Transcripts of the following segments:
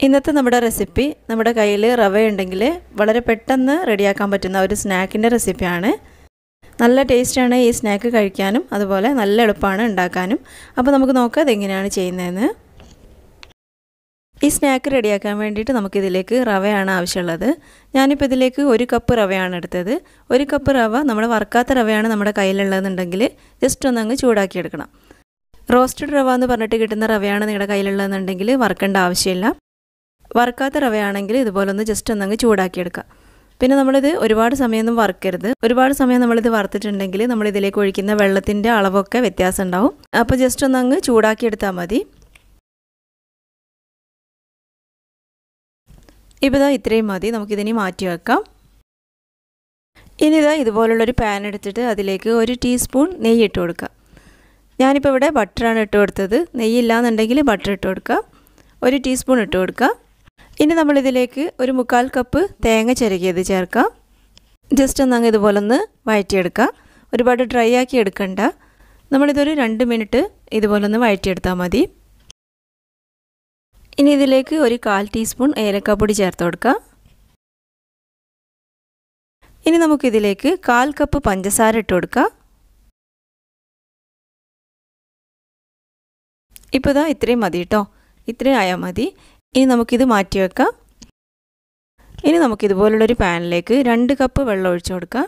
ഇന്നത്തെ നമ്മുടെ റെസിപ്പി നമ്മുടെ കയ്യിൽ റവ ഉണ്ടെങ്കിൽ വളരെ പെട്ടെന്ന് റെഡിയാക്കാൻ പറ്റുന്ന ഒരു സ്നാക്കിൻ്റെ റെസിപ്പിയാണ്. നല്ല ടേസ്റ്റാണ് ഈ സ്നാക്ക് കഴിക്കാനും, അതുപോലെ നല്ല എളുപ്പമാണ് ഉണ്ടാക്കാനും. അപ്പോൾ നമുക്ക് നോക്കാം അതെങ്ങനെയാണ് ചെയ്യുന്നതെന്ന്. ഈ സ്നാക്ക് റെഡിയാക്കാൻ വേണ്ടിയിട്ട് നമുക്കിതിലേക്ക് റവയാണ് ആവശ്യമുള്ളത്. ഞാനിപ്പോൾ ഇതിലേക്ക് 1 കപ്പ് റവയാണ് എടുത്തത്. 1 കപ്പ് റവ നമ്മൾ വറുക്കാത്ത റവയാണ് നമ്മുടെ കയ്യിലുള്ളതെന്നുണ്ടെങ്കിൽ ജസ്റ്റ് ഒന്നങ്ങ് ചൂടാക്കിയെടുക്കണം. റോസ്റ്റഡ് റവ എന്ന് പറഞ്ഞിട്ട് കിട്ടുന്ന റവയാണ് നിങ്ങളുടെ കയ്യിലുള്ളതെന്നുണ്ടെങ്കിൽ വറുക്കേണ്ട ആവശ്യമില്ല. വറുക്കാത്ത റവയാണെങ്കിൽ ഇതുപോലെ ഒന്ന് ജസ്റ്റ് ഒന്നങ്ങ് ചൂടാക്കിയെടുക്കുക. പിന്നെ നമ്മളിത് ഒരുപാട് സമയമൊന്നും വറുക്കരുത്. ഒരുപാട് സമയം നമ്മളിത് വറുത്തിട്ടുണ്ടെങ്കിൽ നമ്മളിതിലേക്ക് ഒഴിക്കുന്ന വെള്ളത്തിൻ്റെ അളവൊക്കെ വ്യത്യാസം ഉണ്ടാവും. അപ്പോൾ ജസ്റ്റ് ഒന്നങ്ങ് ചൂടാക്കിയെടുത്താൽ മതി. ഇപ്പോൾ ഇതാ ഇത്രയും മതി, നമുക്കിതിനി മാറ്റി വെക്കാം. ഇനി ഇതാ ഇതുപോലുള്ളൊരു പാൻ എടുത്തിട്ട് അതിലേക്ക് 1 ടീസ്പൂൺ നെയ്യ് ഇട്ട് കൊടുക്കുക. ഞാനിപ്പോൾ ഇവിടെ ബട്ടറാണ് ഇട്ട് കൊടുത്തത്. നെയ്യില്ലാന്നുണ്ടെങ്കിൽ ബട്ടർ ഇട്ട് കൊടുക്കുക. 1 ടീസ്പൂൺ ഇട്ട് കൊടുക്കുക. ഇനി നമ്മളിതിലേക്ക് 1/4 കപ്പ് തേങ്ങ ചിരകിയത് ചേർക്കാം. ജസ്റ്റ് ഒന്നങ്ങ് ഇതുപോലെ ഒന്ന് വഴറ്റിയെടുക്കുക. ഒരുപാട് ഡ്രൈ ആക്കി എടുക്കണ്ട. നമ്മളിതൊരു 2 മിനിറ്റ് ഇതുപോലെ ഒന്ന് വഴറ്റിയെടുത്താൽ മതി. ഇനി ഇതിലേക്ക് 1/4 ടീസ്പൂൺ ഏലക്കാപ്പൊടി ചേർത്ത് കൊടുക്കുക. ഇനി നമുക്കിതിലേക്ക് 1/4 കപ്പ് പഞ്ചസാര ഇട്ട് കൊടുക്കുക. ഇപ്പോൾ ഇതാ ഇത്രയും മതി കേട്ടോ, ഇത്രയും ആയാൽ മതി. ഇനി നമുക്കിത് മാറ്റി വെക്കാം. ഇനി നമുക്കിതുപോലുള്ളൊരു പാനിലേക്ക് 2 കപ്പ് വെള്ളം ഒഴിച്ചു കൊടുക്കുക.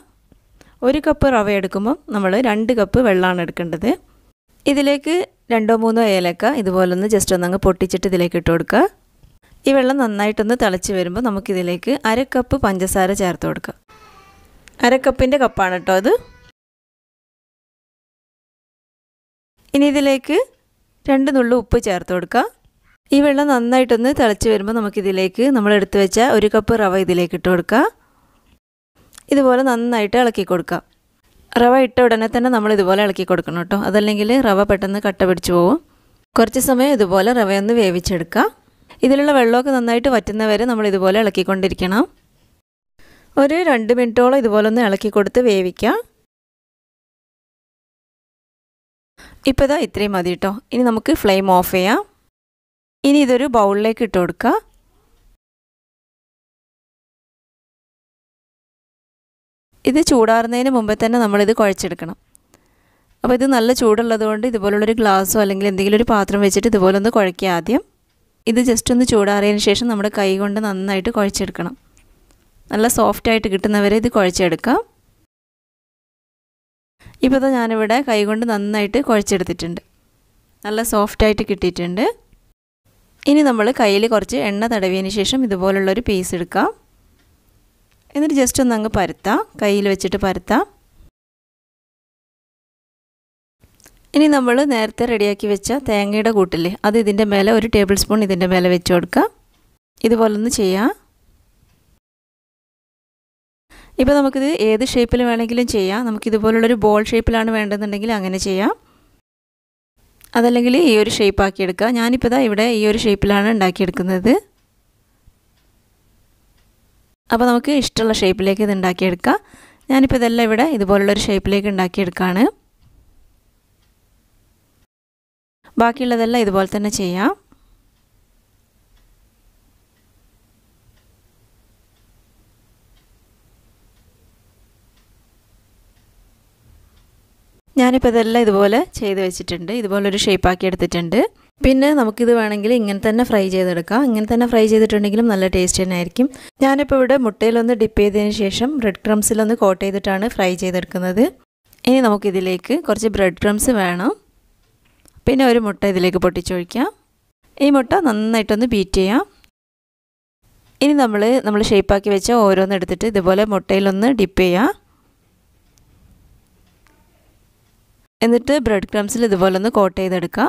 1 കപ്പ് റവ എടുക്കുമ്പോൾ നമ്മൾ 2 കപ്പ് വെള്ളമാണ് എടുക്കേണ്ടത്. ഇതിലേക്ക് 2-3 ഏലക്ക ഇതുപോലൊന്ന് ജസ്റ്റ് ഒന്നങ്ങ് പൊട്ടിച്ചിട്ട് ഇതിലേക്ക് ഇട്ട് കൊടുക്കുക. ഈ വെള്ളം നന്നായിട്ടൊന്ന് തിളച്ച് വരുമ്പോൾ നമുക്കിതിലേക്ക് 1/2 കപ്പ് പഞ്ചസാര ചേർത്ത് കൊടുക്കുക. 1/2 കപ്പിൻ്റെ കപ്പാണ് കേട്ടോ അത്. ഇനി ഇതിലേക്ക് 2 നുള്ളു ഉപ്പ് ചേർത്ത് കൊടുക്കുക. ഈ വെള്ളം നന്നായിട്ടൊന്ന് തിളച്ച് വരുമ്പോൾ നമുക്കിതിലേക്ക് നമ്മൾ എടുത്ത് വെച്ച 1 കപ്പ് റവ ഇതിലേക്ക് ഇട്ട് കൊടുക്കുക. ഇതുപോലെ നന്നായിട്ട് ഇളക്കി കൊടുക്കുക. റവ ഇട്ട ഉടനെ തന്നെ നമ്മൾ ഇതുപോലെ ഇളക്കി കൊടുക്കണം കേട്ടോ, അതല്ലെങ്കിൽ റവ പെട്ടെന്ന് കട്ട പിടിച്ച് പോകും. കുറച്ച് സമയം ഇതുപോലെ റവയൊന്ന് വേവിച്ചെടുക്കുക. ഇതിലുള്ള വെള്ളമൊക്കെ നന്നായിട്ട് വറ്റുന്നവരെ നമ്മൾ ഇതുപോലെ ഇളക്കിക്കൊണ്ടിരിക്കണം. ഒരു 2 മിനിറ്റോളം ഇതുപോലെ ഒന്ന് ഇളക്കി കൊടുത്ത് വേവിക്കുക. ഇപ്പോൾ ഇതാ ഇത്രയും മതി കേട്ടോ. ഇനി നമുക്ക് ഫ്ലെയിം ഓഫ് ചെയ്യാം. ഇനി ഇതൊരു ബൗളിലേക്ക് ഇട്ട് കൊടുക്കുക. ഇത് ചൂടാറുന്നതിന് മുമ്പേ തന്നെ നമ്മളിത് കുഴച്ചെടുക്കണം. അപ്പോൾ ഇത് നല്ല ചൂടുള്ളത് കൊണ്ട് ഇതുപോലുള്ളൊരു ഗ്ലാസ്സോ അല്ലെങ്കിൽ എന്തെങ്കിലും ഒരു പാത്രം വെച്ചിട്ട് ഇതുപോലെ ഒന്ന് കുഴയ്ക്കുക ആദ്യം. ഇത് ജസ്റ്റ് ഒന്ന് ചൂടാറിയതിന് ശേഷം നമ്മുടെ കൈ കൊണ്ട് നന്നായിട്ട് കുഴച്ചെടുക്കണം. നല്ല സോഫ്റ്റായിട്ട് കിട്ടുന്നവരെ ഇത് കുഴച്ചെടുക്കാം. ഇപ്പോൾ ഞാനിവിടെ കൈ കൊണ്ട് നന്നായിട്ട് കുഴച്ചെടുത്തിട്ടുണ്ട്. നല്ല സോഫ്റ്റായിട്ട് കിട്ടിയിട്ടുണ്ട്. ഇനി നമ്മൾ കയ്യിൽ കുറച്ച് എണ്ണ തടവിയതിന് ശേഷം ഇതുപോലുള്ളൊരു പീസ് എടുക്കാം. എന്നിട്ട് ജസ്റ്റ് ഒന്ന് അങ്ങ് പരത്താം, കയ്യിൽ വെച്ചിട്ട് പരത്താം. ഇനി നമ്മൾ നേരത്തെ റെഡിയാക്കി വെച്ച തേങ്ങയുടെ കൂട്ടില്ലേ, അത് ഇതിൻ്റെ മേലെ 1 ടേബിൾ സ്പൂൺ ഇതിൻ്റെ മേലെ വെച്ച് കൊടുക്കാം. ഇതുപോലൊന്ന് ചെയ്യാം. ഇപ്പോൾ നമുക്കിത് ഏത് ഷേപ്പിൽ വേണമെങ്കിലും ചെയ്യാം. നമുക്കിതുപോലുള്ളൊരു ബോൾ ഷേപ്പിലാണ് വേണ്ടതെന്നുണ്ടെങ്കിൽ അങ്ങനെ ചെയ്യാം, അതല്ലെങ്കിൽ ഈ ഒരു ഷേപ്പ് ആക്കിയെടുക്കുക. ഞാനിപ്പോൾ ഇതാ ഇവിടെ ഈ ഒരു ഷേപ്പിലാണ് ഉണ്ടാക്കിയെടുക്കുന്നത്. അപ്പോൾ നമുക്ക് ഇഷ്ടമുള്ള ഷേപ്പിലേക്ക് ഇത് ഉണ്ടാക്കിയെടുക്കാം. ഞാനിപ്പോൾ ഇതെല്ലാം ഇവിടെ ഇതുപോലുള്ളൊരു ഷേപ്പിലേക്ക് ഉണ്ടാക്കിയെടുക്കുകയാണ്. ബാക്കിയുള്ളതെല്ലാം ഇതുപോലെ തന്നെ ചെയ്യാം. ഞാനിപ്പോൾ ഇതെല്ലാം ഇതുപോലെ ചെയ്ത് വെച്ചിട്ടുണ്ട്. ഇതുപോലൊരു ഷേപ്പാക്കി എടുത്തിട്ടുണ്ട്. പിന്നെ നമുക്കിത് വേണമെങ്കിൽ ഇങ്ങനെ തന്നെ ഫ്രൈ ചെയ്തെടുക്കാം. ഇങ്ങനെ തന്നെ ഫ്രൈ ചെയ്തിട്ടുണ്ടെങ്കിലും നല്ല ടേസ്റ്റ് തന്നെ ആയിരിക്കും. ഞാനിപ്പോൾ ഇവിടെ മുട്ടയിലൊന്ന് ഡിപ്പ് ചെയ്തതിന് ശേഷം ബ്രെഡ് ക്രംസിലൊന്ന് കോട്ട് ചെയ്തിട്ടാണ് ഫ്രൈ ചെയ്തെടുക്കുന്നത്. ഇനി നമുക്കിതിലേക്ക് കുറച്ച് ബ്രെഡ് ക്രംസ് വേണം. പിന്നെ ഒരു മുട്ട ഇതിലേക്ക് പൊട്ടിച്ചൊഴിക്കാം. ഈ മുട്ട നന്നായിട്ടൊന്ന് ബീറ്റ് ചെയ്യാം. ഇനി നമ്മൾ ഷേപ്പാക്കി വെച്ച ഓരോന്ന് എടുത്തിട്ട് ഇതുപോലെ മുട്ടയിലൊന്ന് ഡിപ്പ് ചെയ്യാം. എന്നിട്ട് ബ്രെഡ് ക്രംസിൽ ഇതുപോലെ ഒന്ന് കോട്ട് ചെയ്തെടുക്കാം.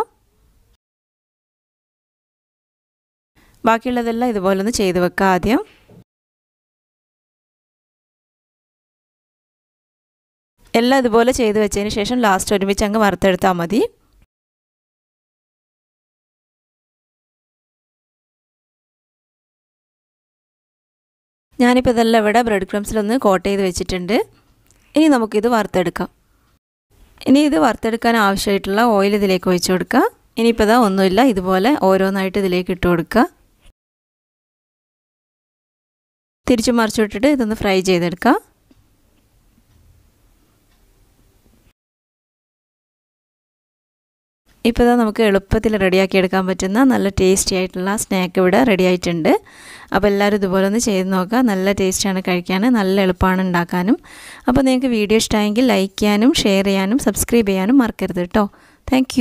ബാക്കിയുള്ളതെല്ലാം ഇതുപോലെ ഒന്ന് ചെയ്ത് വെക്കാം ആദ്യം. എല്ലാം ഇതുപോലെ ചെയ്ത് വെച്ചതിന് ശേഷം ലാസ്റ്റ് ഒരുമിച്ച് അങ്ങ് വറുത്തെടുത്താൽ മതി. ഞാനിപ്പോൾ ഇതെല്ലാം ഇവിടെ ബ്രെഡ് ക്രംസിലൊന്ന് കോട്ട് ചെയ്ത് വെച്ചിട്ടുണ്ട്. ഇനി നമുക്കിത് വറുത്തെടുക്കാം. ഇനി ഇത് വറുത്തെടുക്കാൻ ആവശ്യമായിട്ടുള്ള ഓയിൽ ഇതിലേക്ക് ഒഴിച്ചു കൊടുക്കുക. ഇനിയിപ്പോൾ ഇതാ ഒന്നുമില്ല, ഇതുപോലെ ഓരോന്നായിട്ട് ഇതിലേക്ക് ഇട്ട് കൊടുക്കുക. തിരിച്ചു മറിച്ചു വിട്ടിട്ട് ഇതൊന്ന് ഫ്രൈ ചെയ്തെടുക്കാം. ഇപ്പോൾ ഇതാ നമുക്ക് എളുപ്പത്തിൽ റെഡിയാക്കി എടുക്കാൻ പറ്റുന്ന നല്ല ടേസ്റ്റി ആയിട്ടുള്ള സ്നാക്ക് ഇവിടെ റെഡി ആയിട്ടുണ്ട്. അപ്പോൾ എല്ലാവരും ഇതുപോലെ ഒന്ന് ചെയ്ത് നോക്കുക. നല്ല ടേസ്റ്റാണ് കഴിക്കാൻ, നല്ല എളുപ്പമാണ് ഉണ്ടാക്കാനും. അപ്പോൾ നിങ്ങൾക്ക് വീഡിയോ ഇഷ്ടമായെങ്കിൽ ലൈക്ക് ചെയ്യാനും ഷെയർ ചെയ്യാനും സബ്സ്ക്രൈബ് ചെയ്യാനും മറക്കരുത് കേട്ടോ. താങ്ക്